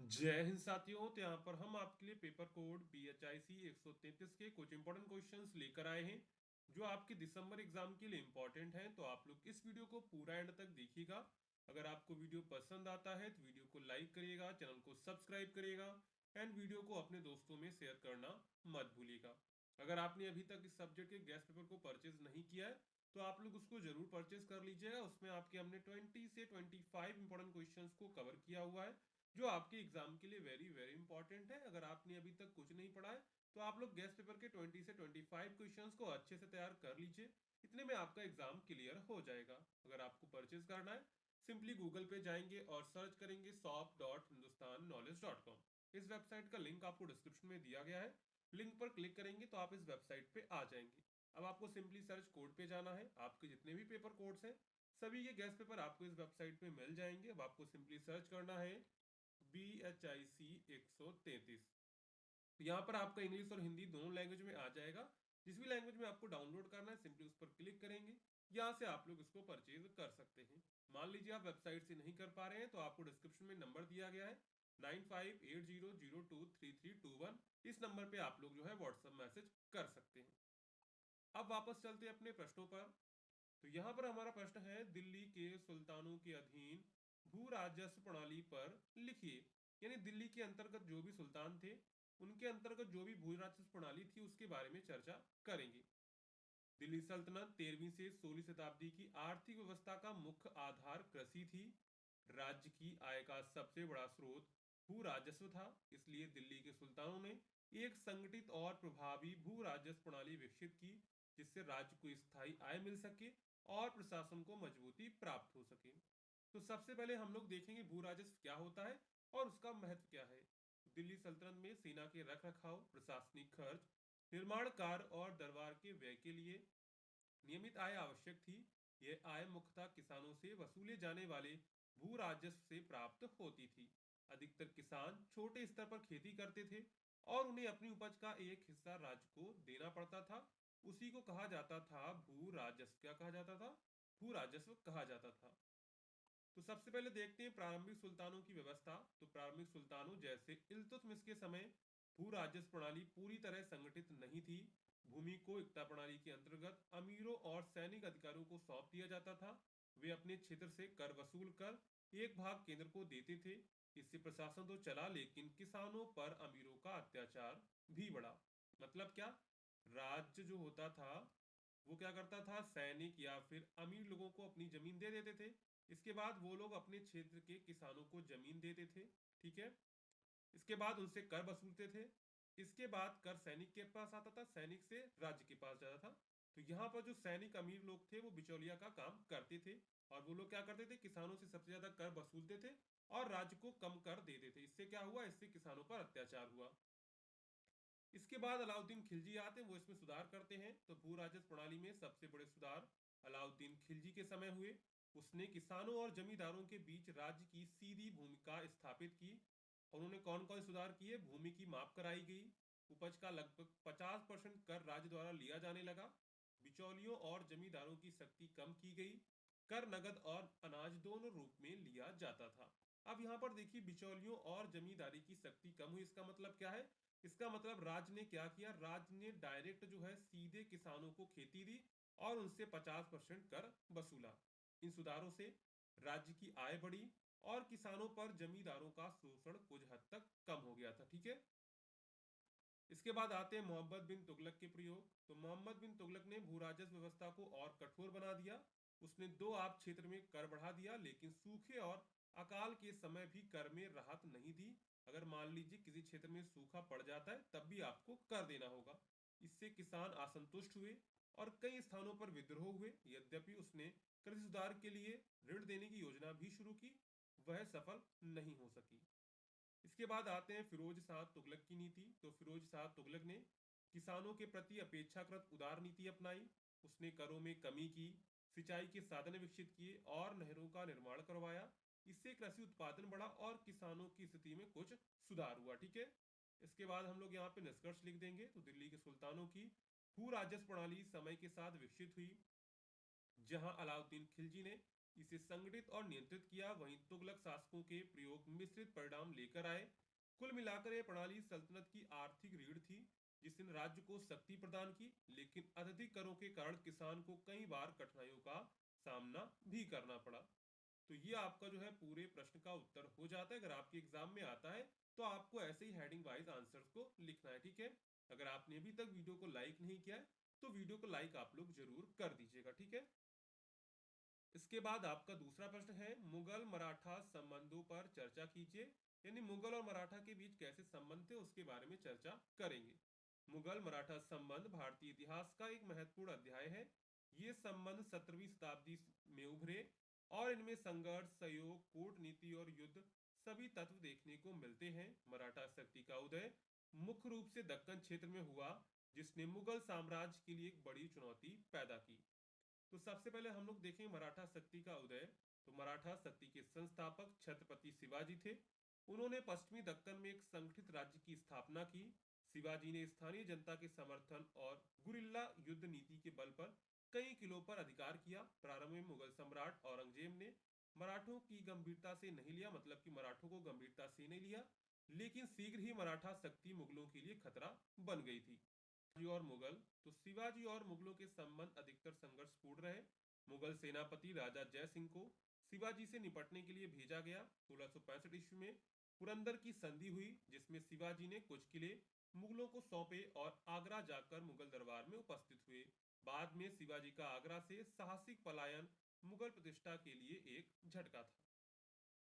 जय हिंद साथियों। तो यहाँ पर हम आपके लिए पेपर कोड BHIC 133 के कुछ इंपॉर्टेंट क्वेश्चंस लेकर आए हैं जो आपके दिसंबर एग्जाम के लिए इंपॉर्टेंट हैं। तो आप लोग इस वीडियो को पूरा एंड तक देखिएगा। अगर आपको वीडियो पसंद आता है तो वीडियो को लाइक करिएगा, चैनल को सब्सक्राइब करिएगा एंड वीडियो को अपने दोस्तों में शेयर करना मत भूलिएगा। अगर आपने अभी तक इस सब्जेक्ट के गैस पेपर को परचेज नहीं किया है तो आप लोग उसको जरूर परचेज कर लीजिएगा। उसमें आपके हमने 20 से 25 इंपॉर्टेंट क्वेश्चंस को कवर किया हुआ है जो आपके एग्जाम के लिए वेरी वेरी इंपॉर्टेंट है। अगर आपने अभी तक कुछ नहीं पढ़ा है तो आप लोग गेस्ट पेपर के 20 से 25 क्वेश्चंस को अच्छे से तैयार कर लीजिए। इतने में आपका एग्जाम क्लियर हो जाएगा। अगर आपको परचेज करना है सिंपली गूगल पे जाएंगे और सर्च करेंगे shop.hindustanknowledge.com। इस वेबसाइट का लिंक आपको डिस्क्रिप्शन में दिया गया है। लिंक पर क्लिक करेंगे तो आप इस वेबसाइट पे आ जाएंगे। अब आपको सिंपली सर्च कोड पे जाना है। आपके जितने भी पेपर कोड्स हैं सभी के गैस पेपर आपको इस वेबसाइट पे मिल जाएंगे। अब आपको सिंपली सर्च करना है BHIC 133। यहाँ पर आपका इंग्लिश और हिंदी दोनों लैंग्वेज में आ जाएगा। जिस भी लैंग्वेज में आपको डाउनलोड करना है सिंपली उस पर क्लिक करेंगे। यहाँ से आप लोग इसको परचेज कर सकते हैं। मान लीजिए आप वेबसाइट से नहीं कर पा रहे हैं तो आपको डिस्क्रिप्शन में नंबर दिया गया है 9580023321। इस नंबर पे आप लोग जो है व्हाट्सएप मैसेज कर सकते हैं। अब वापस चलते हैं अपने प्रश्नों पर। तो यहाँ पर हमारा प्रश्न है दिल्ली के सुल्तानों के अधीन भू राजस्व प्रणाली पर लिखिए। यानी दिल्ली के अंतर्गत जो भी सुल्तान थे उनके अंतर्गत जो भी भू राजस्व प्रणाली थी उसके बारे में चर्चा करेंगे। दिल्ली सल्तनत 13वीं से 16वीं शताब्दी की आर्थिक व्यवस्था का मुख्य आधार कृषि थी। राज्य की आय का सबसे बड़ा स्रोत भू राजस्व था। इसलिए दिल्ली के सुल्तानों ने एक संगठित और प्रभावी भू राजस्व प्रणाली विकसित की जिससे राज्य को स्थायी आय मिल सके और प्रशासन को मजबूती प्राप्त हो सके। तो सबसे पहले हम लोग देखेंगे भू राजस्व क्या होता है और उसका महत्व क्या है। दिल्ली सल्तनत में सेना के रख रखाव, प्रशासनिक खर्च, निर्माण कार्य और दरबार के व्यय के लिए नियमित आय आवश्यक थी। यह आय मुख्यतः किसानों से वसूले जाने वाले भू राजस्व से प्राप्त होती थी। अधिकतर किसान छोटे स्तर पर खेती करते थे और उन्हें अपनी उपज का एक हिस्सा राज्य को देना पड़ता था। उसी को कहा जाता था भू राजस्व। क्या कहा जाता था? भू राजस्व कहा जाता था। तो सबसे पहले देखते हैं प्रारंभिक सुल्तानों की व्यवस्था। तो प्रारंभिक सुल्तानों जैसे इल्तुतमिश के समय भू राजस्व प्रणाली पूरी तरह संगठित नहीं थी। भूमि को एकता प्रणाली के अंतर्गत अमीरों और सैनिक अधिकारियों को सौंप दिया जाता था। वे अपने क्षेत्र से कर वसूल कर एक भाग केंद्र को देते थे। इससे प्रशासन तो चला लेकिन किसानों पर अमीरों का अत्याचार भी बढ़ा। मतलब क्या? राज्य जो होता था वो क्या करता था, सैनिक या फिर अमीर लोगों को अपनी जमीन दे देते थे। इसके बाद वो लोग अपने क्षेत्र के किसानों को जमीन देते थे। ठीक है। इसके बाद उनसे कर वसूलते थे। इसके बाद कर सैनिक के पास आता था, सैनिक से राज्य के पास जाता था। तो यहाँ पर जो सैनिक अमीर लोग थे वो बिचौलिया का काम करते थे और वो लोग क्या करते थे, किसानों से सबसे ज्यादा कर वसूलते थे और राज्य को कम कर देते थे। इससे क्या हुआ, इससे किसानों पर अत्याचार हुआ। इसके बाद अलाउद्दीन खिलजी आते हैं, वो इसमें सुधार करते हैं। तो भू राजस्व प्रणाली में सबसे बड़े सुधार अलाउद्दीन खिलजी के समय हुए। उसने किसानों और जमींदारों के बीच राज्य की सीधी भूमिका स्थापित की। और उन्होंने कौन कौन सुधार किए? भूमि की माप कराई गई। उपज का लगभग 50% कर राज्य द्वारा लिया जाने लगा। बिचौलियों और जमींदारों की शक्ति कम की गई। कर नगद और अनाज दोनों रूप में लिया जाता था। अब यहाँ पर देखिए, बिचौलियों और जमींदारी की शक्ति कम हुई। इसका मतलब क्या है? इसका मतलब राज्य ने क्या किया, राज्य ने डायरेक्ट जो है सीधे किसानों को खेती दी और उनसे 50% कर वसूला। इन सुधारों से राज्य की आय बढ़ी और किसानों पर जमींदारों का शोषण कुछ हद तक कम हो गया था। ठीक है। इसके बाद आते हैं मोहम्मद बिन तुगलक के प्रयोग। तो मोहम्मद बिन तुगलक ने भू राजस्व व्यवस्था को और कठोर बना दिया। उसने दो आब क्षेत्र में कर बढ़ा दिया लेकिन सूखे और अकाल के समय भी कर में राहत नहीं दी। अगर मान लीजिए किसी क्षेत्र में सूखा पड़ जाता है तब भी आपको कर देना होगा। इससे किसान असंतुष्ट हुए और कई स्थानों पर विद्रोह हुए। यद्यपि उसने कृषि सुधार के लिए ऋण देने की योजना भी शुरू की, वह सफल नहीं हो सकी। इसके बाद आते हैं फिरोज शाह तुगलक की नीति। तो फिरोज शाह तुगलक ने किसानों के प्रति अपेक्षाकृत उदार नीति अपनाई। उसने करों में कमी की, सिंचाई के साधन विकसित किए और नहरों का निर्माण करवाया। इससे कृषि उत्पादन बढ़ा और किसानों की स्थिति में कुछ सुधार हुआ। ठीक है। इसके बाद हम लोग यहाँ पे निष्कर्ष लिख देंगे। तो दिल्ली के सुल्तानों की भू राजस्व प्रणाली समय के साथ विकसित हुई। जहां अलाउद्दीन खिलजी ने इसे संगठित और नियंत्रित किया। वहीं तुगलक शासकों के प्रयोग मिश्रित परिणाम लेकर आए। कुल मिलाकर यह प्रणाली सल्तनत की आर्थिक रीढ़ थी, जिसने राज्य को शक्ति प्रदान की, लेकिन अत्यधिक करों के कारण किसान को कई बार कठिनाइयों का सामना भी करना पड़ा। तो ये आपका जो है पूरे प्रश्न का उत्तर हो जाता है। अगर आपके एग्जाम में आता है तो आपको ऐसे ही हेडिंग वाइज आंसर्स को लिखना है, ठीक है। अगर आपने अभी तक वीडियो को लाइक नहीं किया है तो वीडियो को लाइक आप लोग जरूर कर दीजिएगा, ठीक है। इसके बाद आपका दूसरा प्रश्न है, मुगल मराठा संबंधों पर चर्चा कीजिए। यानी मुगल और मराठा के बीच कैसे संबंध थे उसके बारे में चर्चा करेंगे। मुगल मराठा संबंध भारतीय इतिहास का एक महत्वपूर्ण अध्याय है। ये संबंध 17वीं शताब्दी में उभरे और इनमें संघर्ष, सहयोग, कूटनीति और युद्ध सभी तत्व देखने को मिलते हैं। मराठा शक्ति का उदय मुख्य रूप से दक्कन क्षेत्र में हुआ, जिसने मुगल साम्राज्य के लिए एक बड़ी चुनौती पैदा की। तो सबसे पहले हम लोग देखें मराठा शक्ति का उदय। तो मराठा शक्ति के संस्थापक छत्रपति शिवाजी थे। उन्होंने पश्चिमी दक्कन में एक संगठित राज्य की स्थापना की। शिवाजी ने स्थानीय जनता के समर्थन और गुरिल्ला युद्ध नीति के बल पर कई किलों पर अधिकार किया। प्रारंभ में मुगल सम्राट औरंगजेब ने मराठों की गंभीरता से नहीं लिया, मतलब कि मराठों को गंभीरता से नहीं लिया, लेकिन शीघ्र ही मराठा शक्ति मुगलों के लिए खतरा बन गई थी। शिवाजी और मुगल। तो शिवाजी और मुगलों के संबंध अधिकतर संघर्षपूर्ण रहे। मुगल सेनापति राजा जय सिंह को शिवाजी से निपटने के लिए भेजा गया। 1665 ईस्वी में पुरंदर की संधि हुई, जिसमें शिवाजी ने कुछ किले मुगलों को सौंपे और आगरा जाकर मुगल दरबार में उपस्थित हुए। बाद में शिवाजी का आगरा से साहसिक पलायन मुगल प्रतिष्ठा के लिए एक झटका था।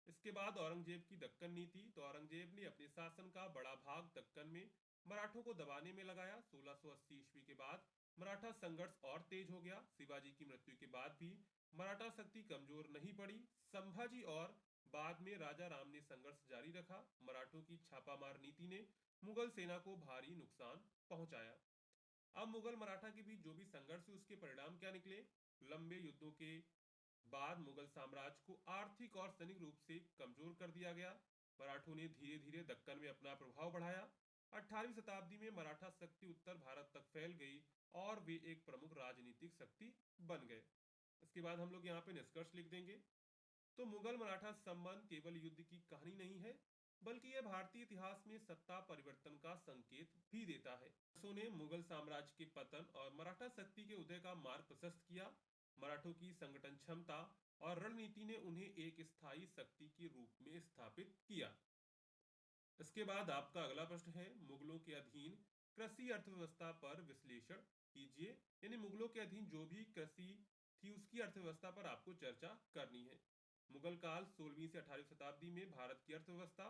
इसके बाद औरंगजेब की दक्कन नीति। तो औरंगजेब ने अपने शासन का बड़ा भाग दक्कन में मराठों को दबाने में लगाया। 1680 ईस्वी के बाद मराठा संघर्ष और तेज हो गया। शिवाजी की मृत्यु के बाद भी मराठा शक्ति कमजोर नहीं पड़ी। संभाजी और बाद में राजा राम ने संघर्ष जारी रखा। मराठों की छापामार नीति ने मुगल सेना को भारी नुकसान पहुंचाया। अब मुगल मराठा के बीच जो भी संघर्ष हुए उसके परिणाम क्या निकले। लंबे युद्धों के बाद मुगल साम्राज्य को आर्थिक और सैनिक रूप से कमजोर कर दिया गया। मराठों ने धीरे धीरे दक्कन में अपना प्रभाव बढ़ाया। 18वीं शताब्दी में मराठा शक्ति उत्तर भारत तक फैल गई और वे एक प्रमुख राजनीतिक शक्ति बन गए। इसके बाद हम लोग यहाँ पे निष्कर्ष लिख देंगे। तो मुगल मराठा संबंध केवल युद्ध की कहानी नहीं है, बल्कि यह भारतीय इतिहास में सत्ता परिवर्तन का संकेत भी देता है। ने मुगल साम्राज्य के पतन और मराठा शक्ति के उदय का मार्ग प्रशस्त किया। मराठों की संगठन क्षमता और रणनीति ने उन्हें एक स्थायी शक्ति के रूप में स्थापित किया। इसके बाद आपका अगला प्रश्न है, मुगलों के अधीन कृषि अर्थव्यवस्था पर विश्लेषण कीजिए। यानी मुगलों के अधीन जो भी कृषि थी उसकी अर्थव्यवस्था पर आपको चर्चा करनी है। मुगल काल 16वीं से 18वीं शताब्दी में भारत की अर्थव्यवस्था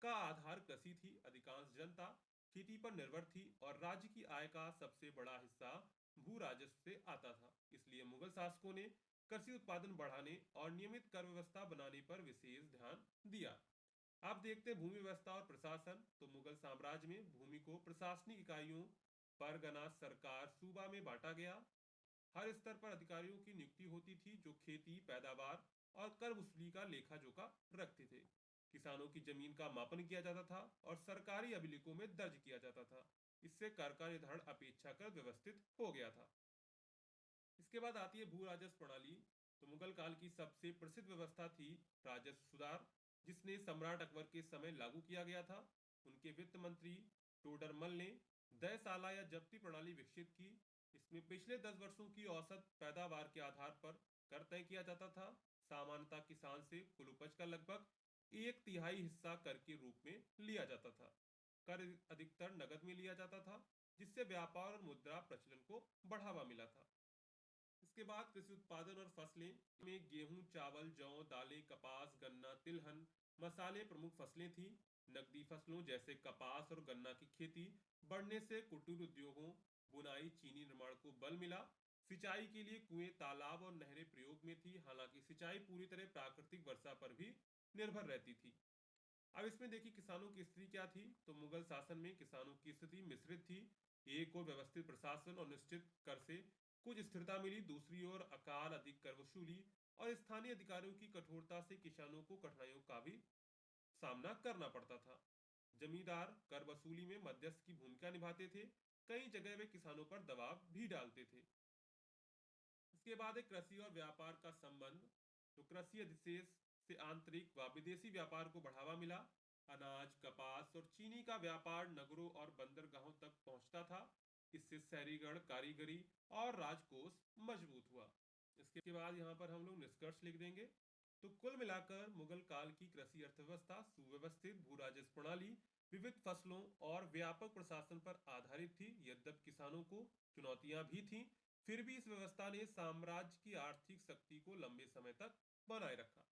का आधार कृषि थी। अधिकांश जनता खेती पर निर्भर थी और राज्य की आय का सबसे बड़ा हिस्सा भू राजस्व से आता था। इसलिए मुगल शासकों ने कृषि उत्पादन बढ़ाने और नियमित कर व्यवस्था बनाने पर विशेष ध्यान दिया। आप देखते हैं भूमि व्यवस्था और प्रशासन। तो मुगल साम्राज्य में भूमि को प्रशासनिक इकाइयों, परगना, सरकार, सूबा में बांटा गया। हर स्तर पर अधिकारियों की नियुक्ति होती थी जो खेती, पैदावार और कर वसूली का लेखा जोखा रखते थे। किसानों की जमीन का मापन किया जाता था और सरकारी अभिलेखों में दर्ज किया जाता था। इससे कर का निर्धारण अपेक्षाकृत व्यवस्थित हो गया था। इसके बाद आती है भू राजस्व प्रणाली। तो मुगल काल की सबसे प्रसिद्ध व्यवस्था थी राजस्व सुधार, जिसने सम्राट अकबर के समय लागू किया गया था। उनके वित्त मंत्री टोडरमल ने दयसाला या जब्ती प्रणाली विकसित की। इसमें पिछले 10 वर्षों की औसत पैदावार के आधार पर कर तय किया जाता था। सामान्यतः किसान से कुल उपज का लगभग एक तिहाई हिस्सा कर के रूप में लिया जाता था। कर अधिकतर नकद में लिया जाता था, जिससे व्यापार और मुद्रा प्रचलन को बढ़ावा मिला था। इसके बाद कृषि उत्पादन और फसलें में गेहूं, चावल, जौ, दालें, कपास, गन्ना, तिलहन, मसाले प्रमुख फसलें थी। नकदी फसलों जैसे कपास और गन्ना की खेती बढ़ने से कुटीर उद्योगों, बुनाई, चीनी निर्माण को बल मिला। सिंचाई के लिए कुएं, तालाब और नहरें प्रयोग में थी। हालांकि सिंचाई पूरी तरह प्राकृतिक वर्षा पर भी निर्भर रहती थी। अब इसमें देखिए किसानों की स्थिति क्या थी। तो मुगल शासन में किसानों की स्थिति मिश्रित थी। एक और व्यवस्थित प्रशासन और निश्चित कर से कुछ स्थिरता मिली, दूसरी ओर अकाल, अधिक कर वसूली और स्थानीय अधिकारियों की कठोरता से किसानों को कठिनाइयों का भी सामना करना पड़ता था। जमींदार कर वसूली में मध्यस्थ की भूमिका निभाते थे। कई जगह वे किसानों पर दबाव भी डालते थे। इसके बाद एक कृषि और व्यापार का संबंध। तो कृषि अधिशेष से आंतरिक व विदेशी व्यापार को बढ़ावा मिला। अनाज, कपास और चीनी का व्यापार नगरों और बंदरगाहों तक पहुंचता था। इससे शहरीगढ़, कारीगरी और राजकोष मजबूत हुआ। इसके बाद यहाँ पर हम लोग निष्कर्ष लिख देंगे। तो कुल मिलाकर मुगल काल की कृषि अर्थव्यवस्था सुव्यवस्थित भू राजस्व प्रणाली, विविध फसलों और व्यापक प्रशासन पर आधारित थी। यद्यपि किसानों को चुनौतियां भी थीं, फिर भी इस व्यवस्था ने साम्राज्य की आर्थिक शक्ति को लंबे समय तक बनाए रखा।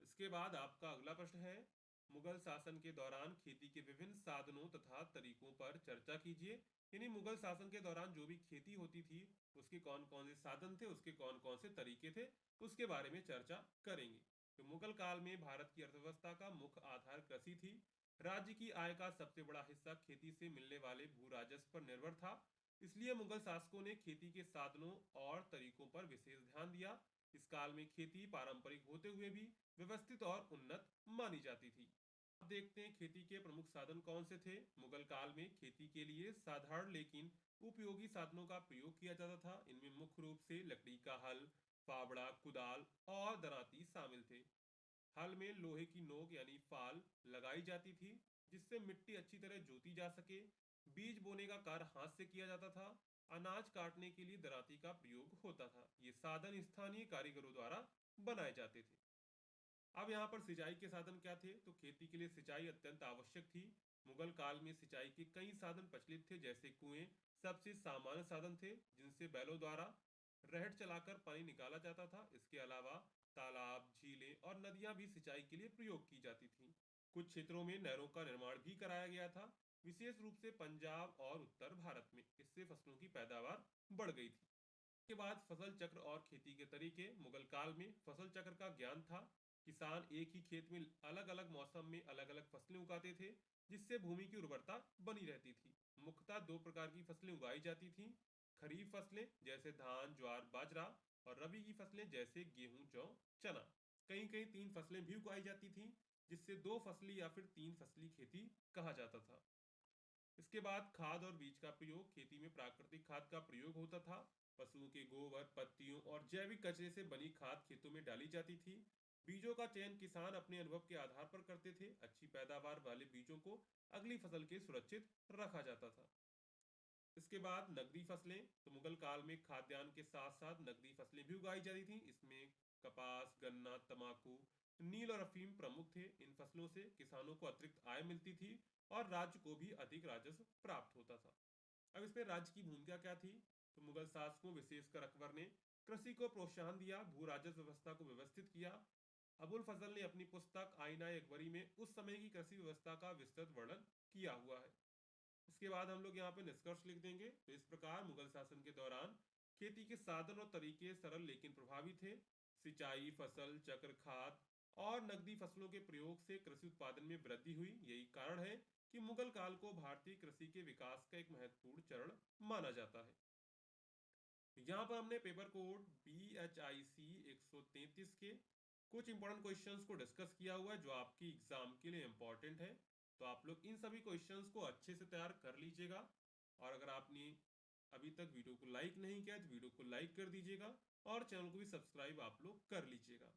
इसके बाद आपका अगला प्रश्न है, मुगल शासन के दौरान खेती के विभिन्न साधनों तथा तरीकों पर चर्चा कीजिए। यानी मुगल शासन के दौरान जो भी खेती होती थी, उसके कौन कौन से साधन थे, उसके कौन कौन से तरीके थे, उसके बारे में चर्चा करेंगे। तो मुगल काल में भारत की अर्थव्यवस्था का मुख्य आधार कृषि थी। राज्य की आय का सबसे बड़ा हिस्सा खेती से मिलने वाले भू राजस्व पर निर्भर था। इसलिए मुगल शासकों ने खेती के साधनों और तरीकों पर विशेष ध्यान दिया। इस काल में खेती पारंपरिक होते हुए भी व्यवस्थित और उन्नत मानी जाती थी। अब देखते हैं खेती के प्रमुख साधन कौन से थे। मुगल काल में खेती के लिए साधारण लेकिन उपयोगी साधनों का प्रयोग किया जाता था। इनमें मुख्य रूप से लकड़ी का हल, फावड़ा, कुदाल और दरांती शामिल थे। हल में लोहे की नोक यानी फाल लगाई जाती थी, जिससे मिट्टी अच्छी तरह जोती जा सके। बीज बोने का कार्य हाथ से किया जाता था। अनाज काटने के लिए दरांती का प्रयोग होता था। ये साधन स्थानीय कारीगरों द्वारा बनाए जाते थे। अब यहाँ पर सिंचाई के साधन क्या थे, तो खेती के लिए सिंचाई अत्यंत आवश्यक थी। मुगल काल में सिंचाई के कई साधन प्रचलित थे, जैसे कुएं सबसे सामान्य साधन थे, जिनसे बैलों द्वारा रहट चलाकर पानी निकाला जाता था। इसके अलावा तालाब, झीलें और नदियां भी सिंचाई के लिए प्रयोग की जाती थीं। कुछ क्षेत्रों में नहरों का निर्माण भी कराया गया था, विशेष रूप से पंजाब और उत्तर भारत में। इससे फसलों की पैदावार बढ़ गई थी। के बाद फसल चक्र और खेती के तरीके। मुगल काल में फसल चक्र का ज्ञान था। किसान एक ही खेत में अलग अलग मौसम में अलग अलग फसलें उगाते थे, जिससे भूमि की उर्वरता बनी रहती थी। मुख्यतः दो प्रकार की फसलें उगाई जाती थीं, खरीफ फसलें जैसे धान, ज्वार, बाजरा, और रबी की फसलें जैसे गेहूं, जौ, चना। कहीं कहीं तीन फसलें भी उगाई जाती थीं, जिससे दो फसली या फिर तीन फसली खेती कहा जाता था। इसके बाद खाद और बीज का प्रयोग। खेती में प्राकृतिक खाद का प्रयोग होता था। पशुओं के गोबर, पत्तियों और जैविक कचरे से बनी खाद खेतों में डाली जाती थी। बीजों का चयन किसान अपने अनुभव के आधार पर करते थे। अच्छी पैदावार वाले बीजों को अगली फसल के सुरक्षित रखा जाता था। इसके बाद नकदी फसलें। तो मुगल काल में खाद्यान्न के साथ साथ नकदी फसलें भी उगाई जाती थीं। इसमें कपास, गन्ना, तंबाकू, नील और अफीम प्रमुख थे। इन फसलों से किसानों को अतिरिक्त आय मिलती थी और राज्य को भी अधिक राजस्व प्राप्त होता था। अब इसमें राज्य की भूमिका क्या थी, तो मुगल शासकों विशेषकर अकबर ने कृषि को प्रोत्साहन दिया, भू राजस्व व्यवस्था को व्यवस्थित किया। अबुल फजल ने अपनी पुस्तक आईना अकबरी में उस समय की कृषि व्यवस्था का विस्तृत वर्णन किया हुआ है। इसके बाद हम लोग यहाँ पे निष्कर्ष लिख देंगे। तो इस प्रकार मुगल शासन के दौरान खेती के साधन और तरीके सरल लेकिन प्रभावी थे। सिंचाई, फसल चक्र, खाद और नकदी फसलों के प्रयोग से कृषि उत्पादन में वृद्धि हुई। यही कारण है कि मुगल काल को भारतीय कृषि के विकास का एक महत्वपूर्ण चरण माना जाता है। यहाँ पर हमने पेपर कोड BHIC 133 के कुछ इंपॉर्टेंट क्वेश्चंस को डिस्कस किया हुआ है, जो आपकी एग्जाम के लिए इंपॉर्टेंट है। तो आप लोग इन सभी क्वेश्चंस को अच्छे से तैयार कर लीजिएगा। और अगर आपने अभी तक वीडियो को लाइक नहीं किया तो वीडियो को लाइक कर दीजिएगा और चैनल को भी सब्सक्राइब आप लोग कर लीजिएगा।